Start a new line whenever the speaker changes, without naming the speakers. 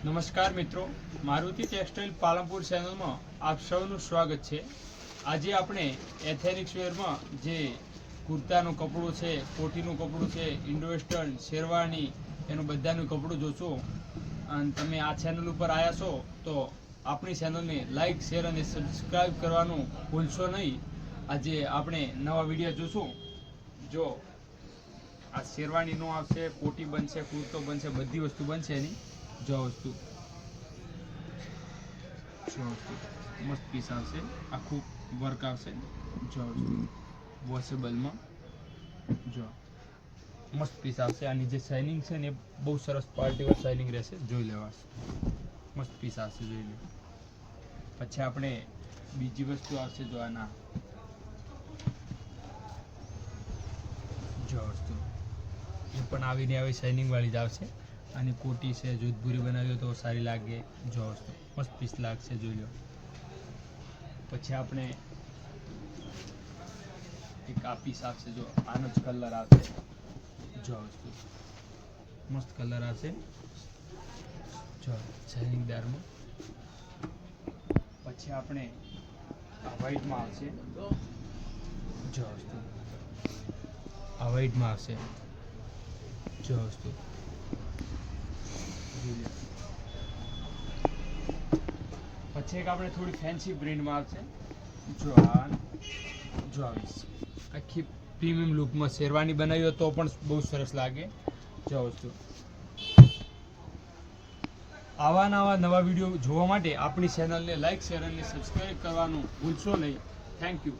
નમસ્કાર મિત્રો, મારુતિ ટેક્સટાઇલ પાલનપુર ચેનલમાં આપ સૌનું સ્વાગત છે। આજે આપણે એથેનિક્સ વેરમાં જે કુર્તાનું કપડું છે, કોટીનું કપડું છે, ઇન્ડો વેસ્ટર્ન, શેરવાની એનું બધાનું કપડું જોશો। અને તમે આ ચેનલ ઉપર આવ્યા છો તો આપણી ચેનલને લાઇક, શેર અને સબસ્ક્રાઈબ કરવાનું ભૂલશો નહીં। આજે આપણે નવા વિડીયો જોશું। જો આ શેરવાનીનો આવશે, કોટી બનશે, કુર્તો બનશે, બધી વસ્તુ બનશે એની। જો વસ્તુ મસ્ત પીસ આવશે, આખું વર્ક આવશે। જો વસ્તુ વોશેબલમાં જો મસ્ત પીસ આવશે। આની જે શાઇનિંગ છે ને એ બહુ સરસ પાર્ટીવેર શાઇનિંગ રહેશે। જોઈ લેવા મસ્ત પીસ આવશે, જોઈ લે। પછી આપણે બીજી વસ્તુ આવશે, જો આના જો વસ્તુ એ પણ આવીને આવી શાઇનિંગ વાળી જ આવશે। આની કોટી છે, જોધપુરી બનાવ્યો તો સારી લાગે। જો વસ્તુ મસ્ત પીસ લાગશે, જોઈ લો। પછી આપણે એક આ પીસ આવશે, જો આનો જ કલર આવશે। જો વસ્તુ મસ્ત કલર આવશે, જો શાઇનિંગ દારમાં। પછી આપણે આ વ્હાઈટમાં આવશે, જો વસ્તુ આ વ્હાઈટમાં આવશે। જો વસ્તુ પછી એક આપણે થોડી ફેન્સી પ્રિન્ટમાં આવશે। જો જો આવીશ આખી પ્રીમિયમ લુકમાં શેરવાની બનાવી હોય તો પણ બહુ સરસ લાગે। જો વસ્તુ આવા નવા વિડીયો જોવા માટે આપણી ચેનલને લાઇક, શેર અને સબસ્ક્રાઈબ કરવાનું ભૂલશો નહીં। Thank you.